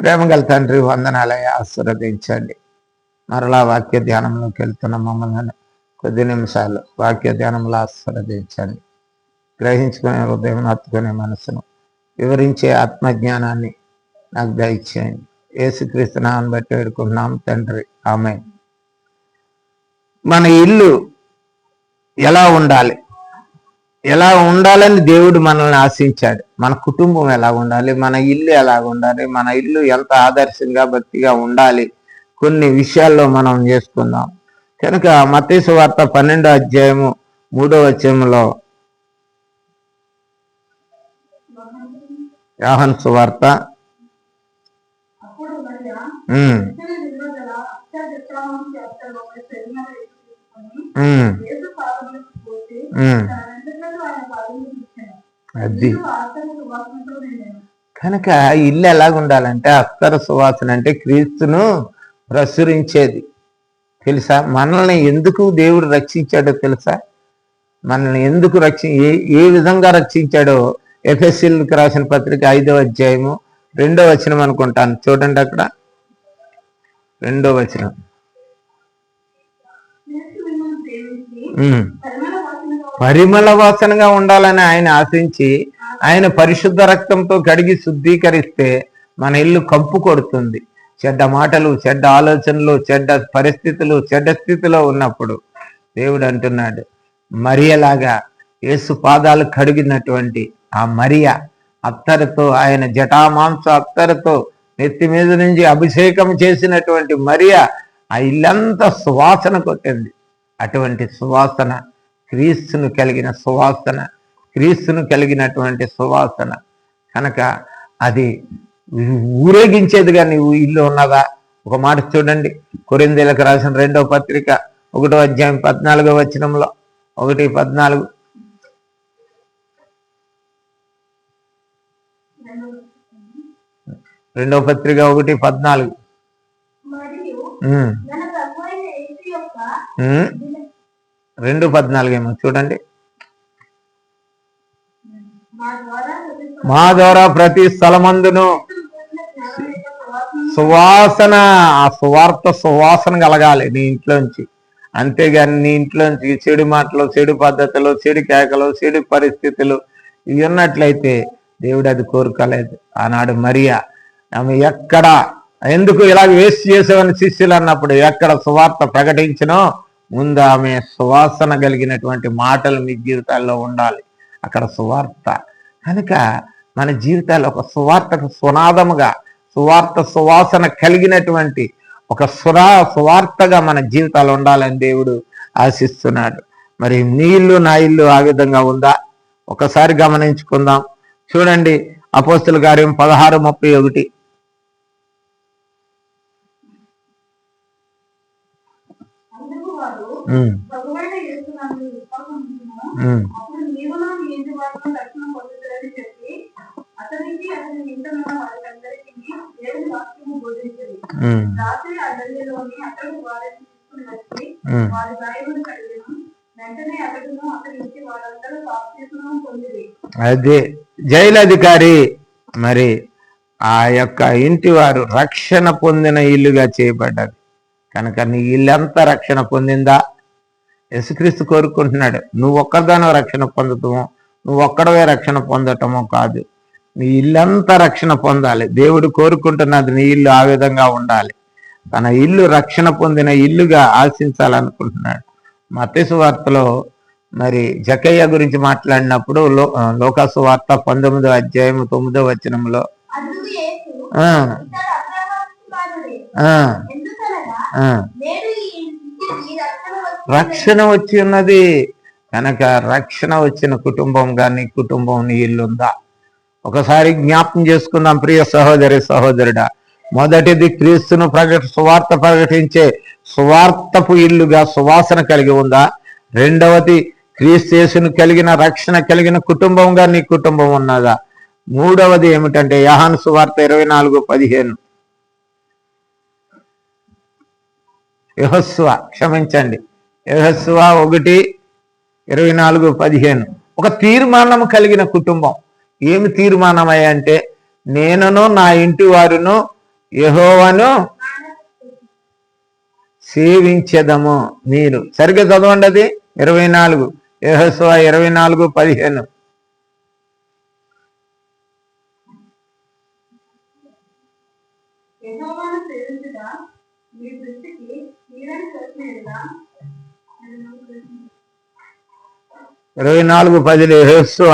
ప్రేమగల తండ్రి వందనాలయ ఆశీర్వదించండి. మరలా వాక్య ధ్యానంలోకి వెళ్తున్న మమ్మల్ని కొద్ది నిమిషాలు వాక్య ధ్యానంలో ఆశీర్వదించండి. గ్రహించుకునే హృదయం, హత్తుకునే మనసును, వివరించే ఆత్మజ్ఞానాన్ని నాకు దయచేయండి. యేసుక్రీస్తు నామమును బట్టి వేడుకుంటున్నాం తండ్రి, ఆమేన్. మన ఇల్లు ఎలా ఉండాలి, ఎలా ఉండాలని దేవుడు మనల్ని ఆశించాడు. మన కుటుంబం ఎలా ఉండాలి, మన ఇల్లు ఎలా ఉండాలి, మన ఇల్లు ఎంత ఆదర్శంగా భక్తిగా ఉండాలి, కొన్ని విషయాల్లో మనం చేసుకుందాం. కనుక మత్తయి సువార్త 12వ అధ్యాయము 3వ వచనంలో, యోహాను సువార్త అది కనుక ఇల్లు ఎలాగుండాలంటే అత్తరు సువాసన, అంటే క్రీస్తును ప్రచురించేది. తెలుసా? మనల్ని ఎందుకు దేవుడు రక్షించాడో తెలుసా? మనల్ని ఎందుకు ఏ విధంగా రక్షించాడో ఎఫెసీయులకు రాసిన పత్రిక 5వ అధ్యాయము 2వ వచనం అనుకుంటాను, చూడండి. అక్కడ 2వ వచనం, పరిమళ వాసనగా ఉండాలని ఆయన ఆశించి ఆయన పరిశుద్ధ రక్తంతో కడిగి శుద్ధీకరిస్తే మన ఇల్లు కంపు కొడుతుంది. చెడ్డ మాటలు, చెడ్డ ఆలోచనలు, చెడ్డ పరిస్థితులు, చెడ్డ స్థితిలో ఉన్నప్పుడు దేవుడు అంటున్నాడు, మరియలాగా యేసు పాదాలు కడిగినటువంటి ఆ మరియ అత్తరుతో, ఆయన జటామాంస అత్తరుతో నెత్తి మీద నుంచి అభిషేకం చేసినటువంటి మరియ ఆ ఇల్లంతా సువాసన కొట్టింది. అటువంటి సువాసన క్రీస్తును కలిగిన సువాసన, క్రీస్తును కలిగినటువంటి సువాసన. కనుక అది ఊరేగించేదిగా నీవు ఇల్లు ఉన్నదా? ఒక మాట చూడండి, కొరింథీయులకు రాసిన 2వ పత్రిక 1వ అధ్యాయం 14వ వచనంలో, 1:14, 2వ పత్రిక 1:14, 2:14 ఏమో చూడండి. మా ద్వారా ప్రతి స్థలమందును సువాసన, ఆ సువార్త సువాసన కలగాలి నీ ఇంట్లోంచి. అంతేగాని నీ ఇంట్లోంచి చెడు మాటలు, చెడు పద్ధతులు, చెడు కేకలు, చెడు పరిస్థితులు ఇవి ఉన్నట్లయితే దేవుడు అది కోరుకోలేదు. ఆనాడు మరియా ఆమె ఎక్కడ, ఎందుకు ఇలా వేస్ట్ చేసావని శిష్యులు అన్నప్పుడు ఎక్కడ సువార్త ప్రకటించినో ముందు ఆమె సువాసన కలిగినటువంటి మాటలు మీ జీవితాల్లో ఉండాలి. అక్కడ సువార్త. కనుక మన జీవితాల్లో ఒక సువార్తకు సునాదముగా, సువార్త సువాసన కలిగినటువంటి ఒక సువార్తగా మన జీవితాలు ఉండాలని దేవుడు ఆశిస్తున్నాడు. మరి నీ ఇల్లు, నా ఇల్లు ఆ విధంగా ఉందా? ఒకసారి గమనించుకుందాం. చూడండి, అపోస్తుల కార్యం 16:31, అదే జైలధికారి మరి ఆ యొక్క ఇంటి వారు రక్షణ పొందిన ఇల్లుగా చేయబడ్డారు. కనుక నీ ఇల్లంతా రక్షణ పొందిందా? యేసుక్రీస్తు కోరుకుంటున్నాడు, నువ్వు ఒక్కదానో రక్షణ పొందటమో, నువ్వు ఒక్కడవే రక్షణ పొందటమో కాదు, నీ ఇల్లంతా రక్షణ పొందాలి. దేవుడు కోరుకుంటున్నది నీ ఇల్లు ఆ విధంగా ఉండాలి. తన ఇల్లు రక్షణ పొందిన ఇల్లుగా ఆశించాలనుకుంటున్నాడు. మత్తయి సువార్తలో మరి జకయ్య గురించి మాట్లాడినప్పుడు లూకా సువార్త 19వ అధ్యాయం 9వ వచనంలో, రక్షణ వచ్చి ఉన్నది. కనుక రక్షణ వచ్చిన కుటుంబంగా నీ కుటుంబం, నీ ఇల్లుందా? ఒకసారి జ్ఞాపకం చేసుకుందాం ప్రియ సహోదరి సహోదరుడా. మొదటిది క్రీస్తును సువార్త ప్రకటించే సువార్తపు ఇల్లుగా సువాసన కలిగి ఉందా? రెండవది క్రీస్తు యేసును కలిగిన రక్షణ కలిగిన కుటుంబంగా నీ కుటుంబం ఉన్నదా? మూడవది ఏమిటంటే యోహాను సువార్త 24:15, యెహోషువ 1:24-15 ఒక తీర్మానం కలిగిన కుటుంబం. ఏమి తీర్మానమయ్యా అంటే, నేనును నా ఇంటి వారును యెహోవాను సేవించెదము. మీరు సరిగ్గా చదవండి అది 24 యెహోషువ 24:15. యెహోవాను సేవించుట మీ దృష్టికి తీరని తోచినట్లా 24:10 యెహోషువ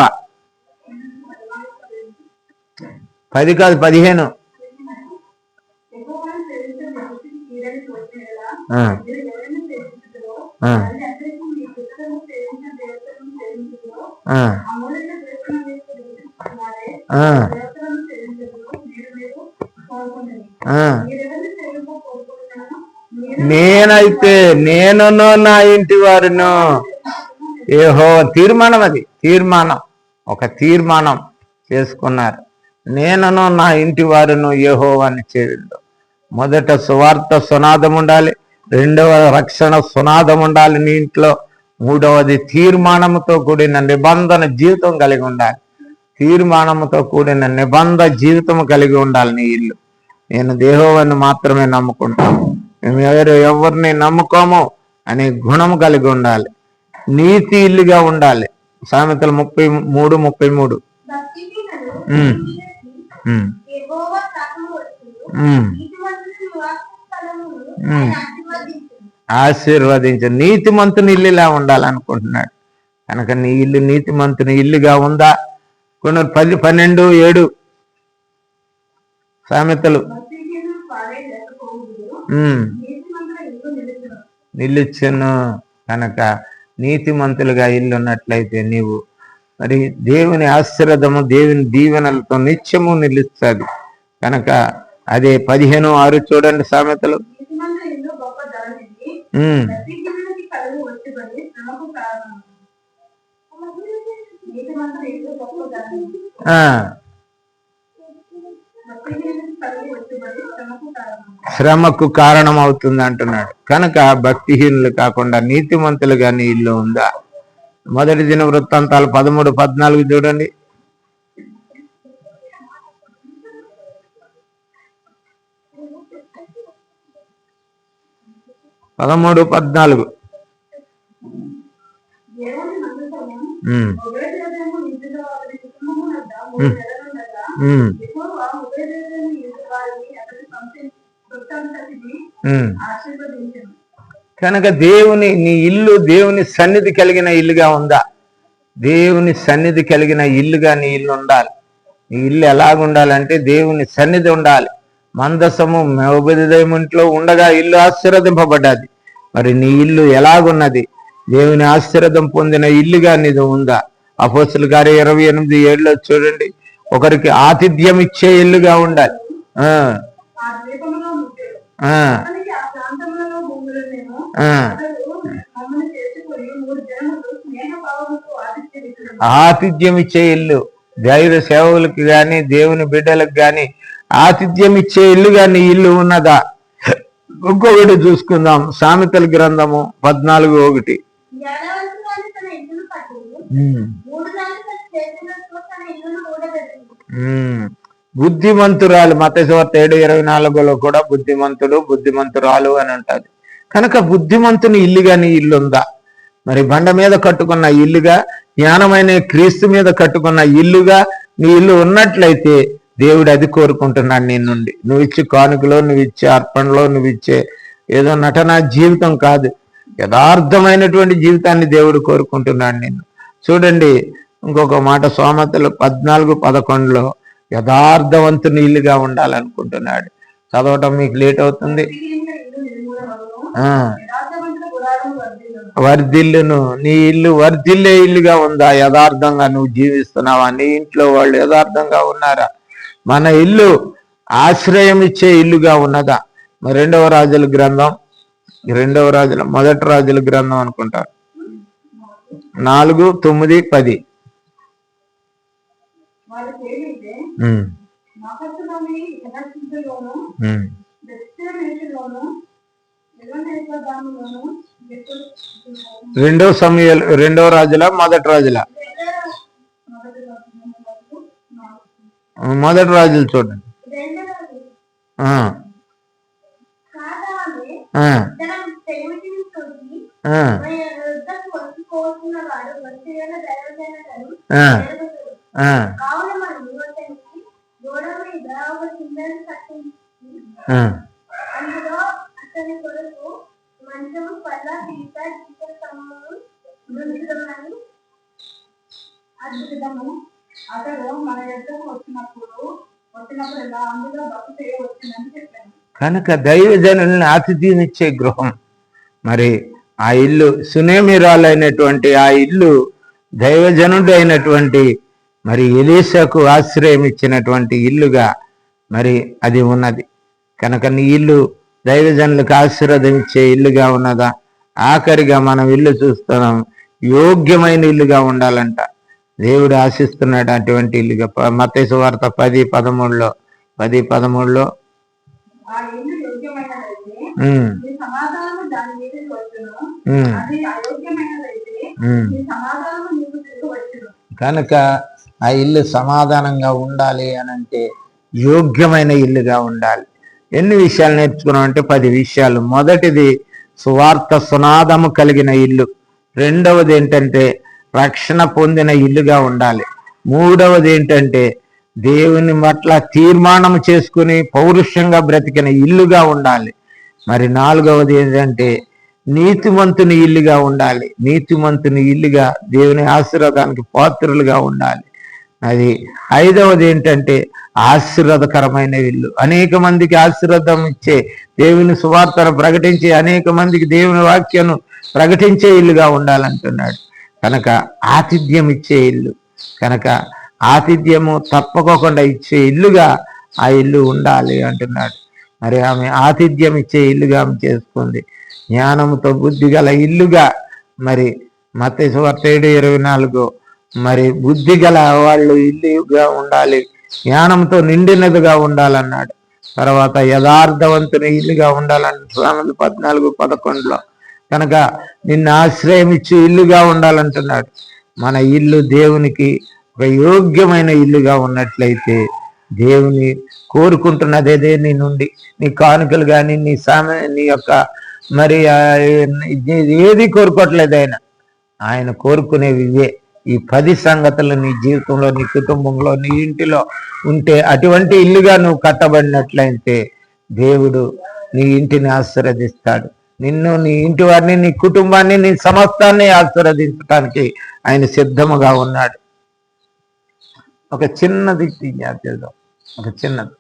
10 కాదు 15. యెహోవాను సేవించుట మీ దృష్టికి తీరని తోచినట్లా ఆ, మీరు ఎవరిని సేవించుటరో ఆ, వారిని అందరికీ మీ పుస్తకము సేవించిన దేవతలను సేవించుటరో ఆ, అమూల్య ద్రవ్యములను మీరు సేవించుచున్నారే ఆ, దేవతలను సేవించుటరో మీరు కోరుకున్నది. ఆ. మీరెవరిని సేవింప కోరుకుంటున్నారో నేనైతే నేనును నా ఇంటి వారును తీర్మానం, అది తీర్మానం, ఒక తీర్మానం చేసుకున్నారు. నేనును నా ఇంటి వారును యెహోవాని చేయుదు. మొదట సువార్త సునాదం ఉండాలి, రెండవ రక్షణ సునాదం ఉండాలి నీ ఇంట్లో, మూడవది తీర్మానంతో కూడిన నిబంధన జీవితం కలిగి ఉండాలి. తీర్మానంతో కూడిన నిబంధన జీవితం కలిగి ఉండాలి నీ ఇల్లు. నేను యెహోవాని మాత్రమే నమ్ముకుంటాను, మేము ఎవరిని నమ్ముకోము అనే గుణం కలిగి ఉండాలి. నీతి ఇల్లుగా ఉండాలి. సామెతలు 33:33. ఆశీర్వదించు. నీతిమంతుని ఇల్లులా ఉండాలనుకుంటున్నాడు కనుక నీ ఇల్లు నీతిమంతుని ఇల్లుగా ఉందా? కొన్ని 10:12 సామెతలు నిలుచును. కనుక నీతిమంతులుగా ఇల్లు ఉన్నట్లయితే నీవు మరి దేవుని ఆశీర్వాదము, దేవుని దీవెనలతో నిత్యము నిలుస్తుంది. కనుక అదే 15:6 చూడండి సామెతలు. శ్రమకు కారణం అవుతుంది అంటున్నాడు. కనుక భక్తిహీనులు కాకుండా నీతిమంతులుగా నీ ఇల్లు ఉందా? మొదటి దిన వృత్తాంతాలు 13:14 చూడండి. 13:14. కనుక నీ ఇల్లు దేవుని సన్నిధి కలిగిన ఇల్లుగా ఉందా? దేవుని సన్నిధి కలిగిన ఇల్లుగా నీ ఇల్లు ఉండాలి. నీ ఇల్లు ఎలాగుండాలంటే దేవుని సన్నిధి ఉండాలి. మందసము మెబోదెదోము ఇంట్లో ఉండగా ఇల్లు ఆశీర్వదింపబడ్డది. మరి నీ ఇల్లు ఎలాగున్నది? దేవుని ఆశీర్వాదం పొందిన ఇల్లుగా నీది ఉందా? అపోస్తలుల కార్యం 28:7 చూడండి. ఒకరికి ఆతిథ్యం ఇచ్చే ఇల్లుగా ఉండాలి. ఆతిథ్యం ఇచ్చే ఇల్లు, దైవ సేవకులకు గాని దేవుని బిడ్డలకు గాని ఆతిథ్యం ఇచ్చే ఇల్లుగా నీ ఇల్లు ఉన్నదా? ఇంకొకటి చూసుకుందాం. సామెతల గ్రంథము 14:1. బుద్ధిమంతురాలు, మత్తయి సువార్త 7:24 కూడా బుద్ధిమంతుడు బుద్ధిమంతురాలు అని అంటది. కనుక బుద్ధిమంతుని ఇల్లుగా నీ ఇల్లు ఉందా? మరి బండ మీద కట్టుకున్న ఇల్లుగా, జ్ఞానమైన క్రీస్తు మీద కట్టుకున్న ఇల్లుగా నీ ఇల్లు ఉన్నట్లయితే దేవుడు అది కోరుకుంటున్నాడు నీ నుండి. నువ్వు ఇచ్చే కానుకలో, నువ్వు ఇచ్చే అర్పణలో, నువ్వు ఇచ్చే ఏదో నటన జీవితం కాదు, యథార్థమైనటువంటి జీవితాన్ని దేవుడు కోరుకుంటున్నాడు నిన్ను. చూడండి ఇంకొక మాట, సామెతలు 14:11 యథార్థవంతుని ఇల్లుగా ఉండాలనుకుంటున్నాడు. చదవటం మీకు లేట్ అవుతుంది. వర్ధిల్లును. నీ ఇల్లు వర్ధిల్లే ఇల్లుగా ఉందా? యథార్థంగా నువ్వు జీవిస్తున్నావా? నీ ఇంట్లో వాళ్ళు యథార్థంగా ఉన్నారా? మన ఇల్లు ఆశ్రయం ఇచ్చే ఇల్లుగా ఉన్నదా? రెండవ రాజుల గ్రంథం, మొదటి రాజుల గ్రంథం అనుకుంటారు 4:9-10. రెండవ రాజుల మొదటి రాజుల మొదటి రాజులు చూడండి. ఆ, కాగా ఆమె ఆ, తన పెనిమిటిని తొడిగి ఆ, మన వద్దకు వచ్చుకోవాల్సిన వాడు మంచిగా దైవజనకను ఆ, ఎరుగుదురు. ఆ, కావున మనము అతనికి గోడ మీద ఒక కిందని కట్టించి ఆ. అందులో అతని కొరకు మంచము పల్ల పీత జీత స్తంభము ఉంచుదామని అద్భుతము. అతడు మన యొద్దకు వచ్చినప్పుడల్లా అందులో బస చేయవచ్చునని చెప్పాను. కనుక దైవజనుల్ని ఆతిథ్యం ఇచ్చే గృహం. మరి ఆ ఇల్లు సునేమిరాలైనటువంటి ఆ ఇల్లు దైవజనుడు అయినటువంటి మరి ఎలీషాకు ఆశ్రయం ఇచ్చినటువంటి ఇల్లుగా మరి అది ఉన్నది. కనుక నీ ఇల్లు దైవజనులకు ఆశీర్వాదం ఇచ్చే ఇల్లుగా ఉన్నదా? ఆఖరిగా మనం ఇల్లు చూస్తున్నాం, యోగ్యమైన ఇల్లుగా ఉండాలంట. దేవుడు ఆశిస్తున్నాడు అటువంటి ఇల్లుగా. మత్తయి సువార్త 10:13 10:13 ఆ ఇల్లు యోగ్యమైనదైతే ఉమ్, నీ సమాధానము దాని మీదకి వచ్చును. ఉమ్, అది అయోగ్యమైనదైతే ఉమ్. నీ సమాధానము నీకు తిరిగి వచ్చును. కనుక ఆ ఇల్లు సమాధానంగా ఉండాలి అని అంటే యోగ్యమైన ఇల్లుగా ఉండాలి. ఎన్ని విషయాలు నేర్చుకున్నాం అంటే 10 విషయాలు. మొదటిది సువార్త సునాదము కలిగిన ఇల్లు. రెండవది ఏంటంటే రక్షణ పొందిన ఇల్లుగా ఉండాలి. మూడవది ఏంటంటే దేవుని పట్ల తీర్మానం చేసుకుని పౌరుషంగా బ్రతికిన ఇల్లుగా ఉండాలి. మరి నాలుగవది ఏంటంటే నీతిమంతుని ఇల్లుగా ఉండాలి. నీతిమంతుని ఇల్లుగా దేవుని ఆశీర్వాదానికి పాత్రులుగా ఉండాలి. అది ఐదవది ఏంటంటే ఆశీర్వాదకరమైన ఇల్లు. అనేక మందికి ఆశీర్వాదం ఇచ్చే, దేవుని సువార్తను ప్రకటించే, అనేక మందికి దేవుని వాక్యాన్ని ప్రకటించే ఇల్లుగా ఉండాలంటున్నాడు. కనుక ఆతిథ్యం ఇచ్చే ఇల్లు. కనుక ఆతిథ్యము తప్పకోకుండా ఇచ్చే ఇల్లుగా ఆ ఇల్లు ఉండాలి అంటున్నాడు. మరి ఆమె ఆతిథ్యం ఇచ్చే ఇల్లుగా ఆమె చేసుకుంది. జ్ఞానంతో బుద్ధి గల ఇల్లుగా. మరి మత్తయి సువార్త 7:24 మరి బుద్ధి గల వాళ్ళు ఇల్లుగా ఉండాలి, జ్ఞానంతో నిండినదిగా ఉండాలన్నాడు. తర్వాత యథార్థవంతుని ఇల్లుగా ఉండాలని 14:11 కనుక నిన్ను ఆశ్రయం ఇచ్చి ఇల్లుగా ఉండాలంటున్నాడు. మన ఇల్లు దేవునికి ఒక యోగ్యమైన ఇల్లుగా ఉన్నట్లయితే దేవుని కోరుకుంటున్నది అదే నీ నుండి. నీ కానుకలు కానీ నీ యొక్క మరి ఏది కోరుకోవట్లేదు ఆయన కోరుకునేవి ఇవే. ఈ 10 సంగతులు నీ జీవితంలో, నీ కుటుంబంలో, నీ ఇంటిలో ఉంటే అటువంటి ఇల్లుగా నువ్వు కట్టబడినట్లయితే దేవుడు నీ ఇంటిని ఆశీర్వదిస్తాడు. నిన్ను, నీ ఇంటి వారిని, నీ కుటుంబాన్ని, నీ సమస్తాన్ని ఆశీర్వదించడానికి ఆయన సిద్ధముగా ఉన్నాడు. ఒక చిన్నది చేద్దాం, ఒక చిన్నది.